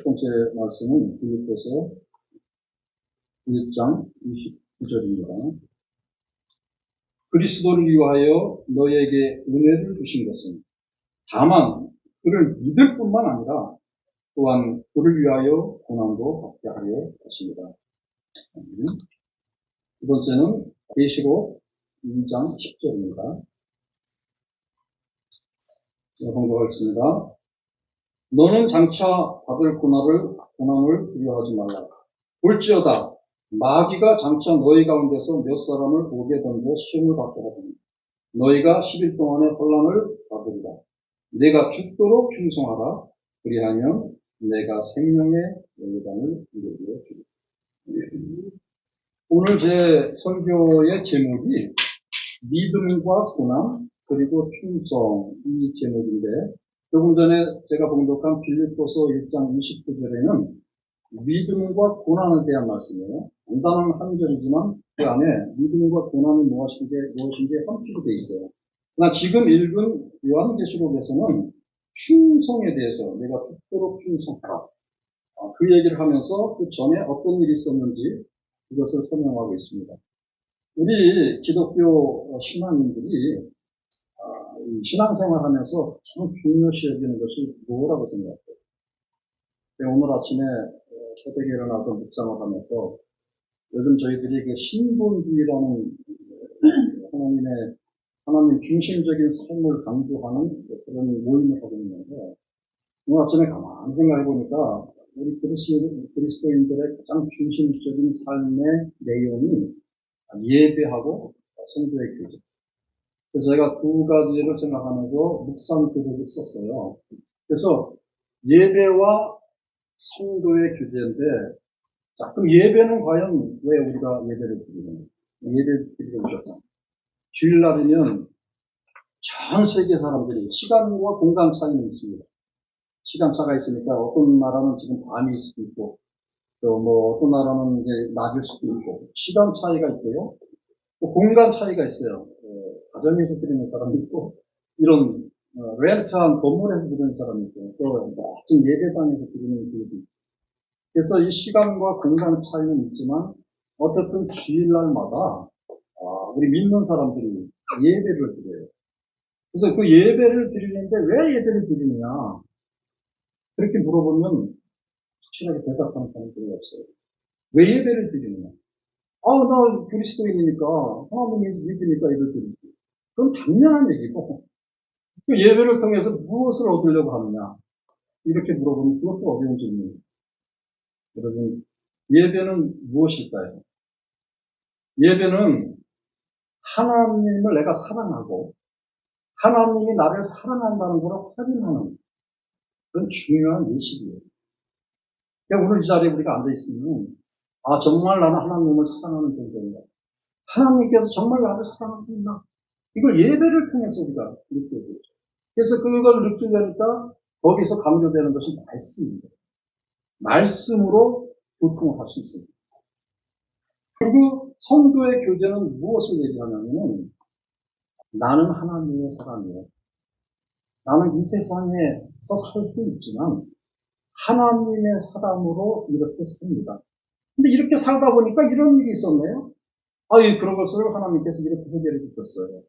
번째 말씀은 빌립보서 1장 29절입니다. 그리스도를 위하여 너에게 은혜를 주신 것은 다만 그를 믿을 뿐만 아니라 또한 그를 위하여 고난도 받게 하려 하십니다. 두 번째는 계시록 2장 10절입니다. 공부하겠습니다. 너는 장차 받을 고난을 두려워하지 말라. 볼지어다 마귀가 장차 너희 가운데서 몇 사람을 옥에 던져 시험을 받게 하더니 너희가 10일 동안의 혼란을 받으리라. 내가 죽도록 충성하라. 그리하면 내가 생명의 영광을 이루어 주리라. 오늘 제 설교의 제목이 믿음과 고난 그리고 충성 이 제목인데 조금 전에 제가 봉독한 빌립보서 1장 29절에는 믿음과 고난에 대한 말씀이에요. 간단한 한 절이지만 그 안에 믿음과 고난이 무엇인지 함축이 되어 있어요. 그러나 지금 읽은 요한계시록에서는 충성에 대해서 내가 죽도록 충성하라. 그 얘기를 하면서 그 전에 어떤 일이 있었는지 그것을 설명하고 있습니다. 우리 기독교 신앙인들이 신앙생활 하면서 참 중요시 여기는 것이 뭐라고 생각해요? 오늘 아침에 새벽에 일어나서 묵상을 하면서 요즘 저희들이 그 신본주의라는 하나님 중심적인 삶을 강조하는 그런 모임을 하고 있는데 오늘 아침에 가만히 생각해 보니까 우리 그리스도인들의 가장 중심적인 삶의 내용이 예배하고 성도의 교제. 그래서 제가 두 가지를 생각하면서 묵상 교독을 썼어요. 그래서 예배와 성도의 교제인데, 자, 그럼 예배는 과연 왜 우리가 예배를 드리는 거예요? 예배를 드리는 거죠. 주일날이면 전 세계 사람들이 시간과 공간 차이는 있습니다. 시간 차가 있으니까 어떤 나라는 지금 밤이 있을 수도 있고, 또 뭐 어떤 나라는 이제 낮일 수도 있고, 시간 차이가 있고요. 또 공간 차이가 있어요. 가정에서 드리는 사람이 있고, 이런 렌트한 건물에서 드리는 사람이 있고, 또 멋진 예배당에서 드리는 분이 있고. 그래서 이 시간과 공간 차이는 있지만 어쨌든 주일날마다 우리 믿는 사람들이 예배를 드려요. 그래서 그 예배를 드리는데 왜 예배를 드리느냐? 그렇게 물어보면 확실하게 대답하는 사람들이 없어요. 왜 예배를 드리느냐? 나 그리스도인이니까 하나님이 믿으니까 예배를 드리지. 그건 당연한 얘기고 그 예배를 통해서 무엇을 얻으려고 하느냐? 이렇게 물어보면 그것도 어려운 질문입니다. 여러분, 예배는 무엇일까요? 예배는 하나님을 내가 사랑하고 하나님이 나를 사랑한다는 걸 확인하는 그런 중요한 예식이에요. 그러니까 오늘 이 자리에 우리가 앉아있으면 정말 나는 하나님을 사랑하는 존재인가? 하나님께서 정말 나를 사랑하는구나. 이걸 예배를 통해서 우리가 느껴야 되죠. 그래서 그걸 느끼려니까 거기서 강조되는 것이 말씀입니다. 말씀으로 교통을 할 수 있습니다. 그리고 성도의 교제는 무엇을 얘기하냐면 나는 하나님의 사람이에요. 나는 이 세상에서 살 수 있지만 하나님의 사람으로 이렇게 삽니다. 근데 이렇게 살다 보니까 이런 일이 있었네요. 그런 것을 하나님께서 이렇게 해결해 주셨어요.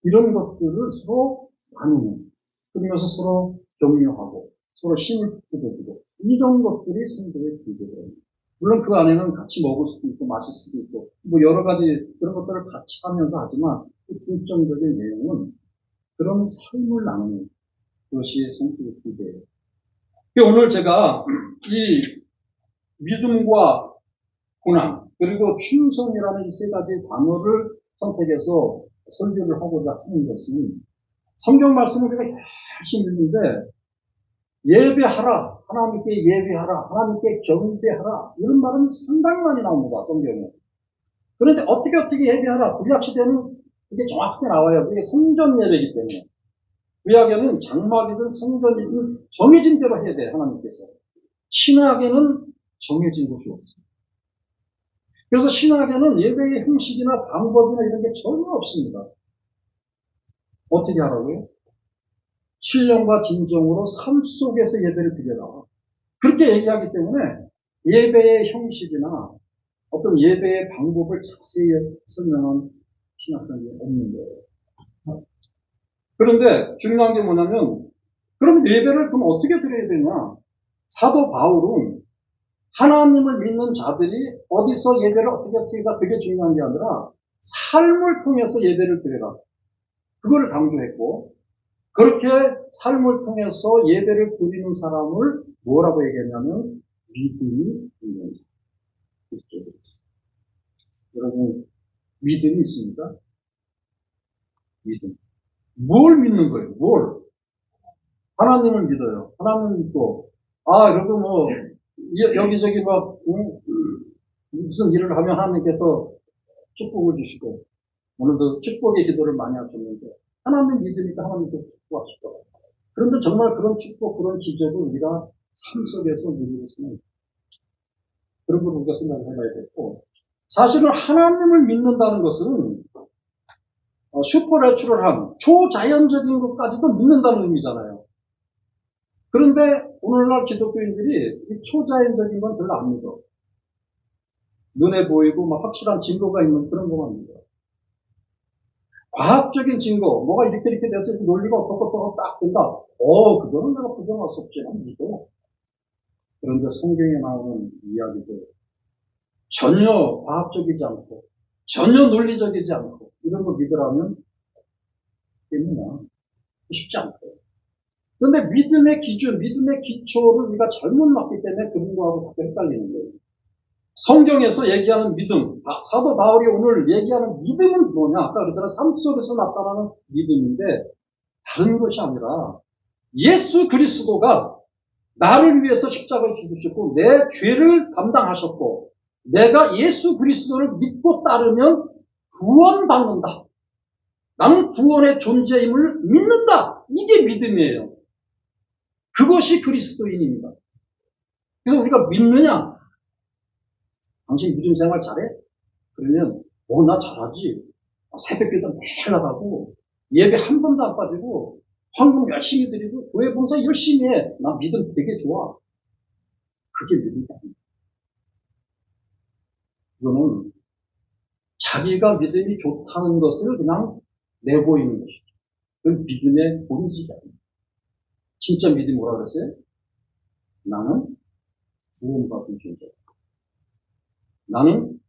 이런 것들을 서로 나누는, 그러면서 서로 격려하고 서로 힘을 붙여주고 이런 것들이 성도의 교제거든요. 물론 그 안에는 같이 먹을 수도 있고 마실 수도 있고 뭐 여러 가지 그런 것들을 같이 하면서 하지만 그 중점적인 내용은 그런 삶을 나누는 것이 성도의 교제예요. 오늘 제가 이 믿음과 고난 그리고 충성이라는 이 세 가지 단어를 선택해서 설교를 하고자 하는 것은 성경 말씀을 제가 열심히 읽는데 예배하라, 하나님께 예배하라, 하나님께 경배하라 이런 말은 상당히 많이 나옵니다. 성경에. 그런데 어떻게 예배하라? 구약시대는 그게 정확하게 나와요. 그게 성전 예배이기 때문에. 구약에는 장막이든 성전이든 정해진 대로 해야 돼요. 하나님께서. 신약에는 정해진 것이 없습니다. 그래서 신학에는 예배의 형식이나 방법이나 이런 게 전혀 없습니다. 어떻게 하라고요? 신령과 진정으로 삶 속에서 예배를 드려라. 그렇게 얘기하기 때문에 예배의 형식이나 어떤 예배의 방법을 자세히 설명한 신학생이 없는 거예요. 그런데 중요한 게 뭐냐면, 그럼 예배를 그럼 어떻게 드려야 되냐? 사도 바울은 하나님을 믿는 자들이 어디서 예배를 어떻게 드리가 그게 중요한 게 아니라 삶을 통해서 예배를 드려라. 그걸 강조했고, 그렇게 삶을 통해서 예배를 드리는 사람을 뭐라고 얘기했냐면 믿음이 있는 자. 그렇게 얘기했어요. 여러분, 믿음이 있습니까? 믿음. 뭘 믿는 거예요? 뭘? 하나님을 믿어요. 하나님 믿고, 여러분 여기저기 무슨 일을 하면 하나님께서 축복을 주시고, 오늘도 축복의 기도를 많이 하셨는데, 하나님 믿으니까 하나님께서 축복하시고, 그런데 정말 그런 축복, 그런 기적을 우리가 삶 속에서 누리고서는 그런 걸 우리가 생각을 해봐야 되고, 사실은 하나님을 믿는다는 것은 슈퍼내추럴한 초자연적인 것까지도 믿는다는 의미잖아요. 그런데 오늘날 기독교인들이 이 초자연적인 건 별로 안 믿어. 눈에 보이고 막 확실한 증거가 있는 그런 것만 믿어. 과학적인 증거, 뭐가 이렇게 돼서 논리가 어떻고 딱 된다. 그거는 내가 부정할 수 없지. 난 믿어. 그런데 성경에 나오는 이야기들 전혀 과학적이지 않고 전혀 논리적이지 않고 이런 거 믿으라면 됩니다. 쉽지 않고요. 그런데 믿음의 기준, 믿음의 기초를 우리가 잘못 놨기 때문에 그런 거하고 자꾸 헷갈리는 거예요. 성경에서 얘기하는 믿음, 사도 바울이 오늘 얘기하는 믿음은 뭐냐? 아까 그랬잖아요. 삶 속에서 나타나는 믿음인데 다른 것이 아니라 예수 그리스도가 나를 위해서 십자가에 죽으셨고 내 죄를 감당하셨고 내가 예수 그리스도를 믿고 따르면 구원받는다. 나는 구원의 존재임을 믿는다. 이게 믿음이에요. 그것이 그리스도인입니다. 그래서 우리가 믿느냐? 당신 믿음 생활 잘해? 그러면 나 잘하지. 새벽기도 매일 나가고 예배 한 번도 안 빠지고 헌금 열심히 드리고 교회 봉사 열심히 해. 나 믿음 되게 좋아. 그게 믿음이 아닙니다. 이거는 자기가 믿음이 좋다는 것을 그냥 내보이는 것이죠. 그건 믿음의 본질이 아닙니다. 진짜 믿음이 뭐라 그랬어요? 나는 구원받은 존재다. 나는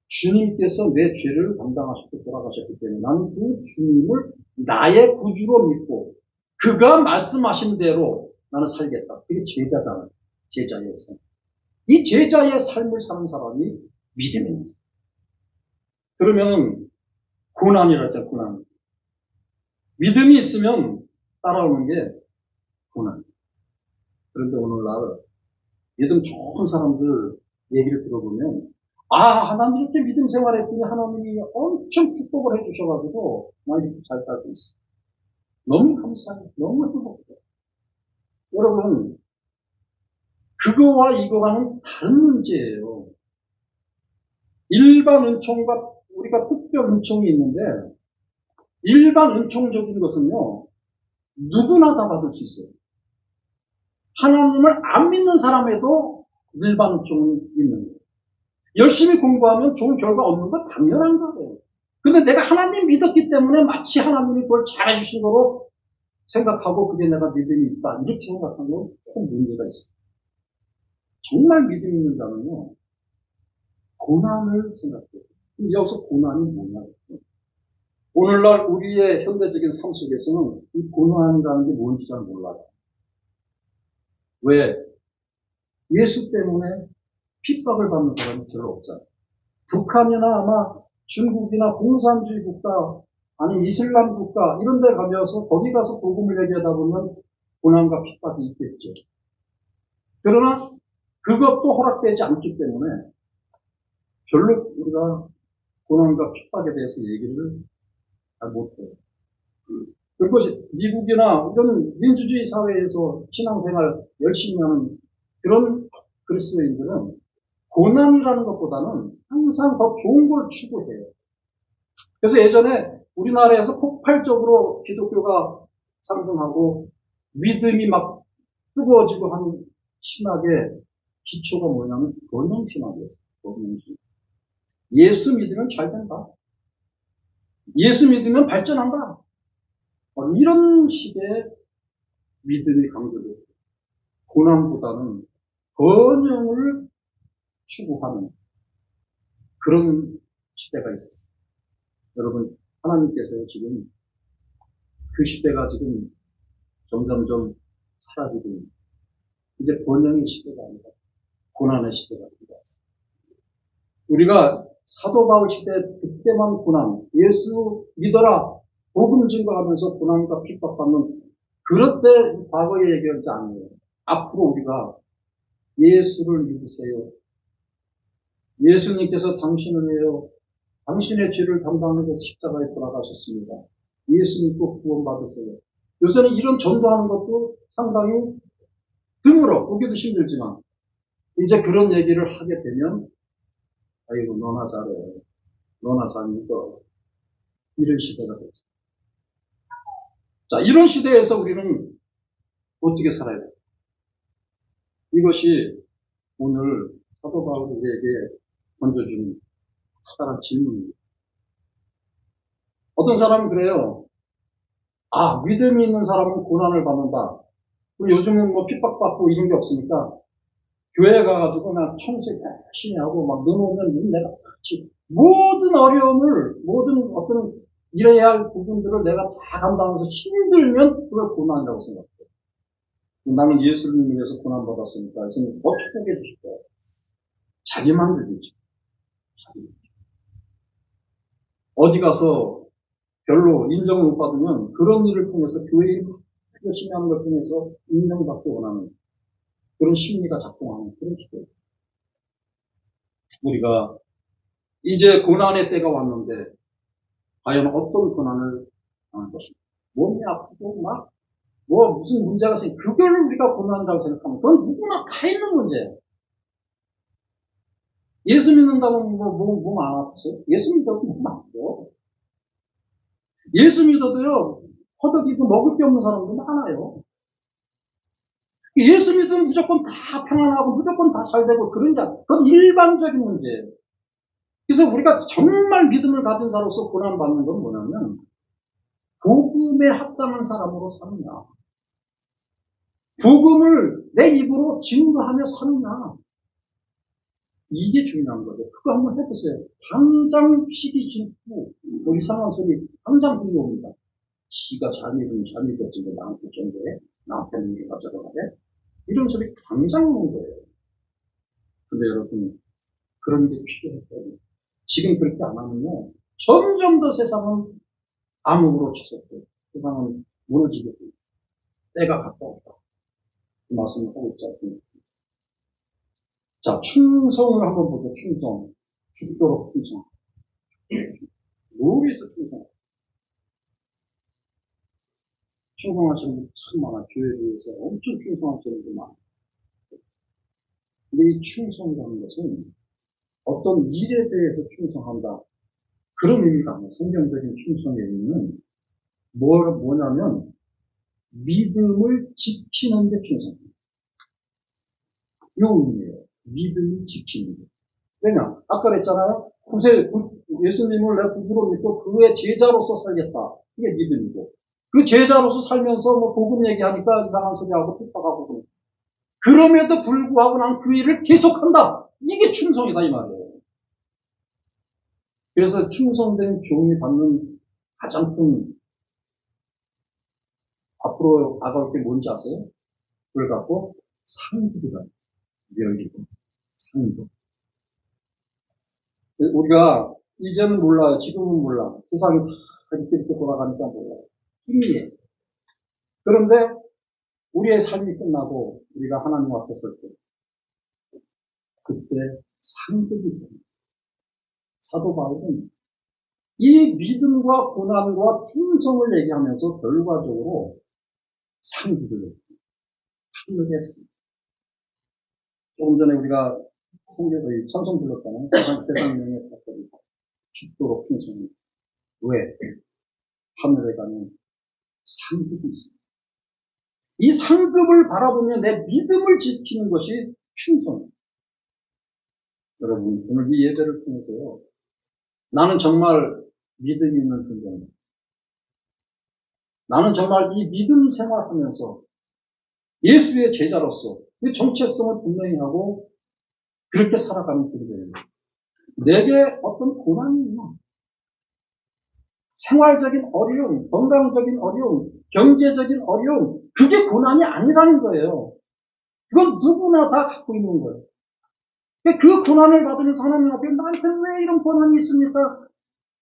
주님께서 내 죄를 감당하셨고 돌아가셨기 때문에 나는 그 주님을 나의 구주로 믿고 그가 말씀하신 대로 나는 살겠다. 그게 제자다. 제자의 삶. 이 제자의 삶을 사는 사람이 믿음입니다. 그러면 고난이랄 때 고난. 믿음이 있으면 따라오는 게 고난. 그런데 오늘날 믿음 좋은 사람들 얘기를 들어보면 하나님 이렇게 믿음 생활했더니 하나님이 엄청 축복을 해주셔가지고 나 이렇게 잘 살고 있어. 너무 감사해요. 너무 행복해요. 여러분 그거와 이거와는 다른 문제예요. 일반 은총과 우리가 특별 은총이 있는데 일반 은총적인 것은요 누구나 다 받을 수 있어요. 하나님을 안 믿는 사람에도 일반 은총은 있는 거예요. 열심히 공부하면 좋은 결과 얻는 건 당연한 거예요. 근데 내가 하나님 믿었기 때문에 마치 하나님이 그걸 잘해주신 거로 생각하고 그게 내가 믿음이 있다. 이렇게 생각하는 건 조금 문제가 있어요. 정말 믿음 있는 자는요, 고난을 생각해요. 여기서 고난이 뭐냐. 오늘날 우리의 현대적인 삶 속에서는 이 고난이라는 게 뭔지 잘 몰라요. 왜? 예수 때문에 핍박을 받는 사람이 별로 없잖아요. 북한이나 아마 중국이나 공산주의 국가, 아니면 이슬람 국가, 이런 데 가면서 거기 가서 복음을 얘기하다 보면 고난과 핍박이 있겠죠. 그러나 그것도 허락되지 않기 때문에 별로 우리가 고난과 핍박에 대해서 얘기를 잘 못해요. 그것이 미국이나 이런 민주주의 사회에서 신앙생활 열심히 하는 그런 그리스도인들은 고난이라는 것보다는 항상 더 좋은 걸 추구해요. 그래서 예전에 우리나라에서 폭발적으로 기독교가 상승하고 믿음이 막 뜨거워지고 한 신학의 기초가 뭐냐면 번영신학이었어요. 번영신. 예수 믿으면 잘 된다. 예수 믿으면 발전한다. 이런 식의 믿음이 강조돼요. 고난보다는 번영을 추구하는 그런 시대가 있었어요. 여러분, 하나님께서 지금 그 시대가 지금 점점점 사라지고 있는, 이제 번영의 시대가 아니라 고난의 시대가 되었어요. 우리가 사도 바울 시대 그때만 고난, 예수 믿어라, 복음 증거하면서 고난과 핍박받는 그럴 때 과거의 얘기하지 않아요. 앞으로 우리가 예수를 믿으세요. 예수님께서 당신을 위하여 당신의 죄를 담당하기 위해서 십자가에 돌아가셨습니다. 예수 믿고 구원받으세요. 요새는 이런 전도하는 것도 상당히 드물어. 보기도 힘들지만 이제 그런 얘기를 하게 되면 아이고 너나 잘해. 너나 잘 믿어. 이런 시대가 됐죠. 자, 이런 시대에서 우리는 어떻게 살아야 돼요? 이것이 오늘 사도 바울에게 던져준 커다란 질문입니다. 어떤 사람은 그래요. 믿음이 있는 사람은 고난을 받는다. 요즘은 뭐 핍박받고 이런 게 없으니까 교회 가가지고 나 평소에 열심히 하고 막 넣어놓으면 내가 같이 모든 어려움을, 모든 어떤 이래야 할 부분들을 내가 다 감당하면서 힘들면 그걸 고난이라고 생각해요. 나는 예수를 위해서 고난받았으니까 예수님 더 축복해 주실 거예요. 자기만 들리죠. 어디 가서 별로 인정을 못 받으면 그런 일을 통해서 교회 일 열심히 하는 걸 통해서 인정받기 원하는 그런 심리가 작동하는 그런 시대예요. 우리가 이제 고난의 때가 왔는데 과연 어떤 고난을 당할 것인가? 몸이 아프고 무슨 문제가 생겨 그걸 우리가 고난이라고 생각하면 그건 누구나 다 있는 문제예요. 예수 믿는다고 몸 안 아프세요? 예수 믿어도 몸 아프죠. 예수 믿어도요, 허덕이고 먹을 게 없는 사람도 많아요. 예수 믿으면 무조건 다 평안하고 무조건 다 잘 되고 그런 자, 그건 일반적인 문제예요. 그래서 우리가 정말 믿음을 가진 사람으로서 고난받는 건 뭐냐면 복음에 합당한 사람으로 사느냐, 복음을 내 입으로 증거하며 사느냐, 이게 중요한 거죠. 그거 한번 해보세요. 당장 시기 짓고 이상한 소리 당장 들려옵니다. 지가 잘 믿으면 잘 믿었지 나한테 정도에 나한테는 이게 가져가야 돼? 이런 소리 당장 오는 거예요. 근데 여러분 그런 게 필요했거든요. 지금 그렇게 안 하면요 점점 더 세상은 암흑으로 치솟고 세상은 무너지게 돼요. 때가 가까웠다. 그 말씀을 하고 있지 않습니까? 자, 충성을 한번 보죠. 충성. 죽도록 충성. 뭘 위해서 충성? 충성하시는 분 참 많아. 교회에 대해서 엄청 충성하시는 분 많아. 근데 이 충성이라는 것은 어떤 일에 대해서 충성한다. 그런 의미가 아니에요. 성경적인 충성의 의미는 뭐냐면 믿음을 지키는 게 충성입니다. 이 의미예요. 믿음을 지키는 게. 왜냐? 아까 그랬잖아요. 예수님을 내 구주로 믿고 그의 제자로서 살겠다. 이게 믿음이고. 그 제자로서 살면서 복음 얘기하니까 이상한 소리하고 핍박하고 그럼에도 불구하고 난 그 일을 계속한다. 이게 충성이다 이 말이에요. 그래서 충성된 종이 받는 가장 큰 앞으로 다가올 게 뭔지 아세요? 그걸 갖고 상급이다. 멸리고 상급. 우리가 이제는 몰라요. 지금은 몰라. 세상이 다 이렇게 돌아가니까 몰라요. 힘이에요. 그런데 우리의 삶이 끝나고 우리가 하나님 앞에 설 때 그때 상급이 됩니다. 사도 바울은 이 믿음과 고난과 충성을 얘기하면서 결과적으로 상급을 줍니다. 하늘의 상급. 조금 전에 우리가 성경의 찬송 불렀잖아요. 세상 명예 받들이 죽도록 충성합니다. 왜? 하늘에 가면 상급이 있습니다. 이 상급을 바라보며 내 믿음을 지키는 것이 충성. 여러분, 오늘 이 예배를 통해서요. 나는 정말 믿음이 있는 존재입니다. 나는 정말 이 믿음 생활하면서 예수의 제자로서 그 정체성을 분명히 하고 그렇게 살아가는 분들이에요. 내게 어떤 고난이 있나? 생활적인 어려움, 건강적인 어려움, 경제적인 어려움, 그게 고난이 아니라는 거예요. 그건 누구나 다 갖고 있는 거예요. 그 고난을 받으면서 하나님 앞에 나한테 왜 이런 고난이 있습니까?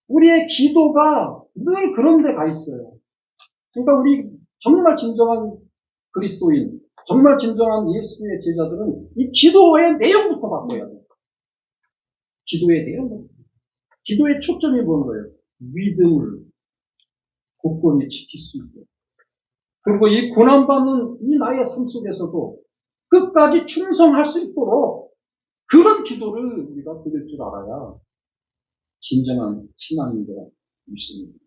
우리의 기도가 늘 그런 데 가 있어요. 그러니까 우리 정말 진정한 그리스도인, 정말 진정한 예수의 제자들은 이 기도의 내용부터 바꿔야 돼요. 기도의 내용. 기도의 초점이 뭐는 거예요? 믿음을 굳건히 지킬 수 있고. 그리고 이 고난받는 이 나의 삶 속에서도 끝까지 충성할 수 있도록 그런 기도를 우리가 드릴 줄 알아야 진정한 신앙인들의 믿습니다.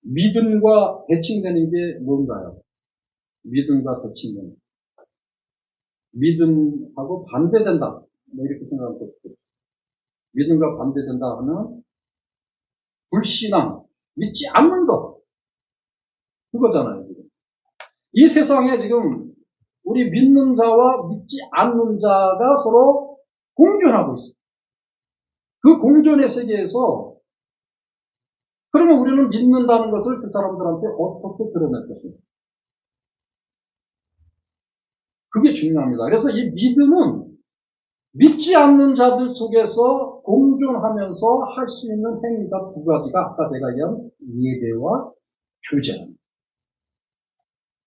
믿음과 대칭되는 게 뭔가요? 믿음과 대칭되는. 믿음하고 반대된다. 뭐 이렇게 생각하면 좋고. 믿음과 반대된다 하면 불신앙, 믿지 않는 것. 그거잖아요, 지금. 이 세상에 지금 우리 믿는 자와 믿지 않는 자가 서로 공존하고 있어요. 그 공존의 세계에서 그러면 우리는 믿는다는 것을 그 사람들한테 어떻게 드러낼 것인가? 그게 중요합니다. 그래서 이 믿음은 믿지 않는 자들 속에서 공존하면서 할 수 있는 행위가 두 가지가 아까 제가 얘기한 예배와 교제입니다.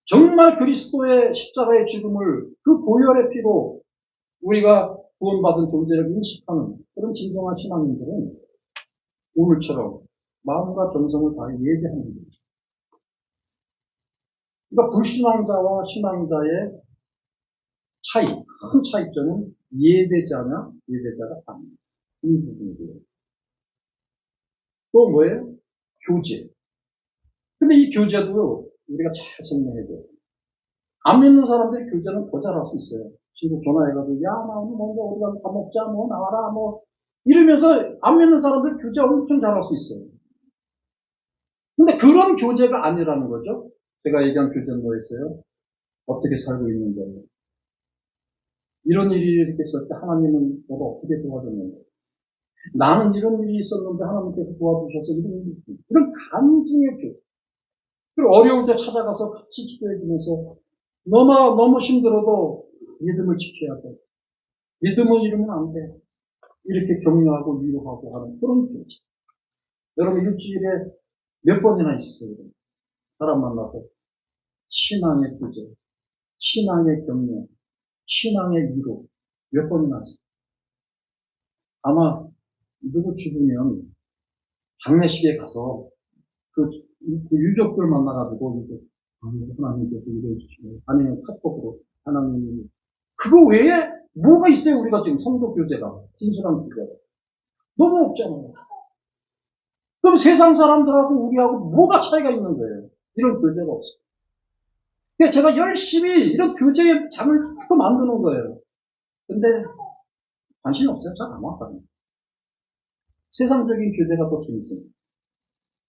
정말 그리스도의 십자가의 죽음을 그 보혈의 피로 우리가 구원받은 존재를 인식하는 그런 진정한 신앙인들은 오늘처럼 마음과 정성을 다해 예배하는 거죠. 그러니까 불신앙자와 신앙자의 차이, 큰 차이점은 예배자냐, 예배자가 아닙니다. 이 부분이고요. 또 뭐예요? 교제. 근데 이 교제도 우리가 잘 설명해야 돼요. 안 믿는 사람들이 교제는 더 잘할 수 있어요. 친구 전화해가지고, 야, 나 오늘 먼저 어디 가서 밥 먹자, 뭐, 나와라, 뭐. 이러면서 안 믿는 사람들 교제 엄청 잘할 수 있어요. 근데 그런 교제가 아니라는 거죠. 제가 얘기한 교제는 뭐였어요? 어떻게 살고 있는데. 이런 일이 이렇게 있을 때 하나님은 너가 어떻게 도와줬는데. 나는 이런 일이 있었는데 하나님께서 도와주셔서 이런 간증의 교제. 그리고 어려울 때 찾아가서 같이 기도해주면서 너무 힘들어도 믿음을 지켜야 돼. 믿음을 잃으면 안 돼. 이렇게 격려하고 위로하고 하는 그런 교제. 여러분 일주일에 몇 번이나 있었어요. 사람 만나서 신앙의 교제, 신앙의 격려, 신앙의 위로 몇 번이나 했어요. 아마 누구 죽으면 장례식에 가서 그 유족들 만나가지고 이제 하나님께서 이래 주시고 아니면 카톡으로 하나님 그거 외에 뭐가 있어요? 우리가 지금 성도 교제가 진실한 교제가 너무 없잖아요. 그럼 세상 사람들하고 우리하고 뭐가 차이가 있는 거예요? 이런 교제가 없어요. 그러니까 제가 열심히 이런 교제의 장을 또 만드는 거예요. 근데 관심이 없어요. 잘 안 왔거든요. 세상적인 교제가 더 재밌습니다.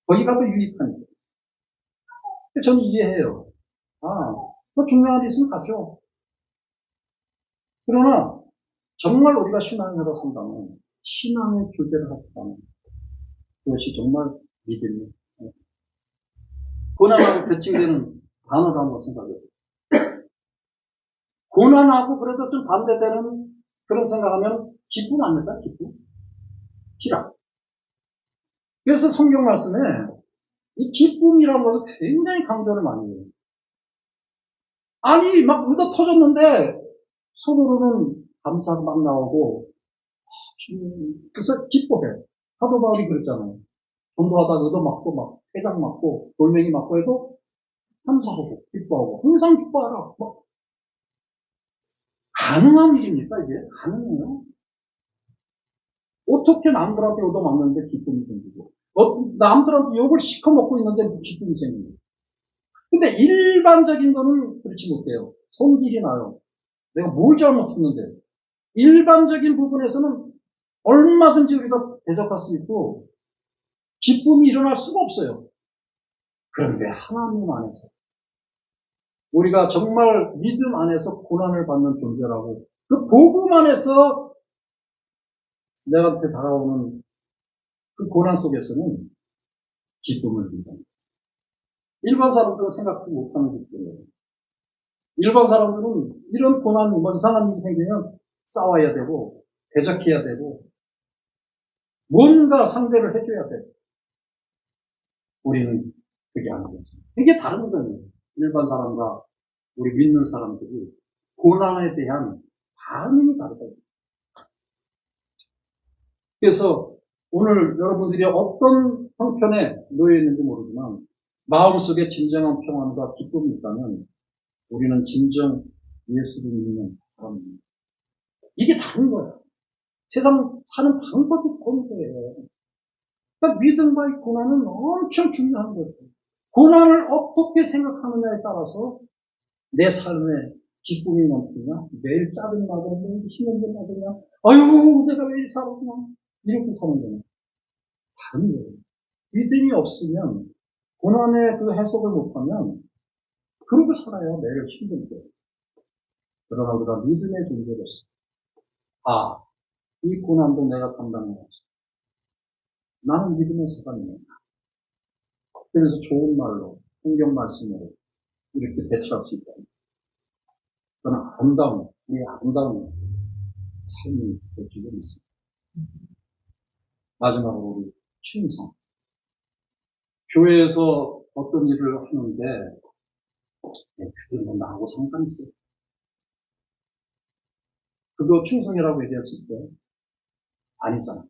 거기가 더 유익하니까. 저는 이해해요. 아, 더 중요한 일 있으면 가죠. 그러나 정말 우리가 신앙으로 산다면 신앙의 교제를 하겠다면 그것이 정말 믿음이에요. 고난하고 대칭되는 단어를 한번 생각해요. 고난하고 그래도 좀 반대되는 그런 생각하면 기쁨 아닐까? 기쁨? 기락. 그래서 성경 말씀에 이 기쁨이라는 것을 굉장히 강조를 많이 해요. 아니 막 의도 터졌는데 속으로는 감사가 막 나오고 그래서 기뻐해. 사도 바울이 그랬잖아요. 전도하다가 의도 맞고 막 회장 맞고 돌멩이 맞고 해도 감사하고 기뻐하고 항상 기뻐하라. 뭐 가능한 일입니까 이게? 가능해요? 어떻게 남들한테 얻어맞는데 기쁨이 생기고 남들한테 욕을 시커먹고 있는데 기쁨이 생기고 근데 일반적인 거는 그렇지 못해요. 성질이 나요. 내가 뭘 잘못했는데. 일반적인 부분에서는 얼마든지 우리가 대적할 수 있고 기쁨이 일어날 수가 없어요. 그런데 하나님 안에서 우리가 정말 믿음 안에서 고난을 받는 존재라고 그 복음 안에서 내한테 다가오는 그 고난 속에서는 기쁨을 누립니다. 일반 사람들은 생각도 못하는 기쁨이에요. 일반 사람들은 이런 고난, 뭐 이상한 일이 생기면 싸워야 되고 대적해야 되고 뭔가 상대를 해줘야 돼. 우리는 그게 아니죠. 이게 다른 거예요. 일반 사람과 우리 믿는 사람들이 고난에 대한 반응이 다르다. 그래서 오늘 여러분들이 어떤 형편에 놓여 있는지 모르지만 마음속에 진정한 평안과 기쁨이 있다면 우리는 진정 예수를 믿는 사람입니다. 이게 다른 거야. 세상 사는 방법이 다른 거예요. 그러니까 믿음과의 고난은 엄청 중요한 거예요. 고난을 어떻게 생각하느냐에 따라서 내 삶에 기쁨이 넘치냐, 매일 짜증 나고, 매일 힘없게 나느냐, 아유, 내가 왜 살았냐, 이렇게 사는 거냐. 다른 거예요. 믿음이 없으면, 고난의 그 해석을 못하면, 그러고 살아야 매일 힘들게. 그러나 우리가 믿음의 존재로서, 아, 이 고난도 내가 감당해야지. 나는 믿음의 사람이야. 그래서 좋은 말로, 성경 말씀으로 이렇게 대처할 수 있다. 그건 아름다운, 우리 아름다운 삶이 될 줄로 믿습니다. 마지막으로 우리 충성. 교회에서 어떤 일을 하는데, 그게 뭐 나하고 상관이 있어요. 그거 충성이라고 얘기할 수 있어요? 아니잖아.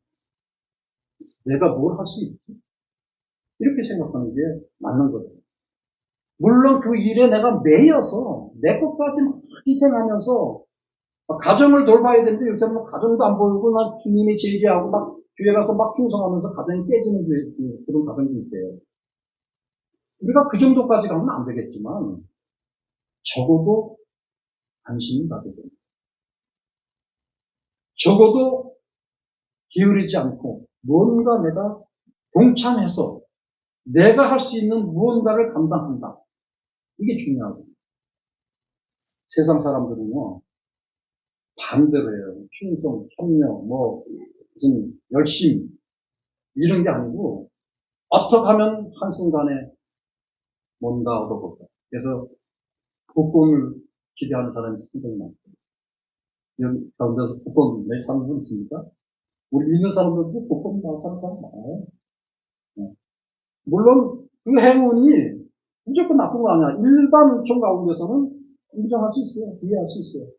내가 뭘 할 수 있지? 이렇게 생각하는 게 맞는 거예요. 물론 그 일에 내가 매여서 내 것까지 막 희생하면서 가정을 돌봐야 되는데 요새는 가정도 안 보이고 난 주님이 제일이하고 막 교회 가서 막 충성하면서 가정이 깨지는 그런 가정도 있대요. 우리가 그 정도까지 가면 안 되겠지만 적어도 관심이 가게 됩니다. 적어도 기울이지 않고 뭔가 내가 동참해서 내가 할 수 있는 무언가를 감당한다. 이게 중요하고 세상 사람들은요 반대로 해요. 충성, 협력, 뭐 무슨 열심 이런 게 아니고 어떻게 하면 한순간에 뭔가 얻어볼까. 그래서 복권을 기대하는 사람이 상당히 많고 여기 가운데서 복권 낼 사람은 있습니까? 우리 믿는 사람들도 복권 사는 사람 많아요. 물론 그 행운이 무조건 나쁜 거 아니야. 일반 우총 가운데서는 인정할 수 있어요. 이해할 수 있어요.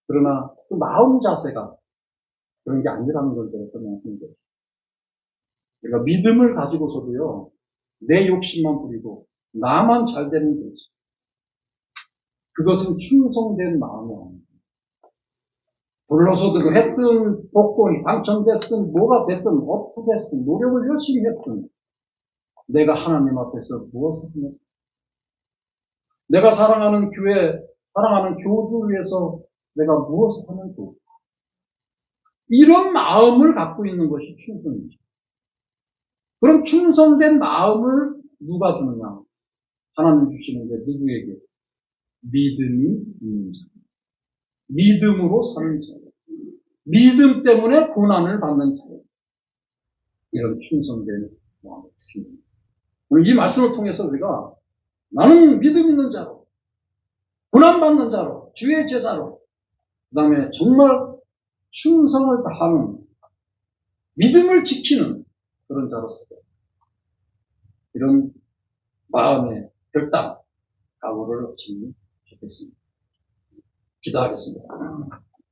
그러나 그 마음 자세가 그런 게 아니라는 걸 제가 설명하는 거예요. 그러니까 믿음을 가지고서도요. 내 욕심만 부리고 나만 잘 되는 거지. 그것은 충성된 마음이 아닙니다. 불러서 했든 복권이 당첨됐든 뭐가 됐든 어떻게 했든 노력을 열심히 했든 내가 하나님 앞에서 무엇을 하면서 내가 사랑하는 교회, 사랑하는 교주를 위해서 내가 무엇을 하면 좋을까? 이런 마음을 갖고 있는 것이 충성이죠. 그럼 충성된 마음을 누가 주느냐? 하나님 주시는 게 누구에게? 믿음이 있는 자. 믿음으로 사는 자. 믿음 때문에 고난을 받는 자. 이런 충성된 마음을 주십니다. 오늘 이 말씀을 통해서 우리가 나는 믿음 있는 자로, 고난받는 자로, 주의 제자로, 그 다음에 정말 충성을 다하는, 믿음을 지키는 그런 자로서 이런 마음의 결단, 각오를 하시면 좋겠습니다. 기도하겠습니다.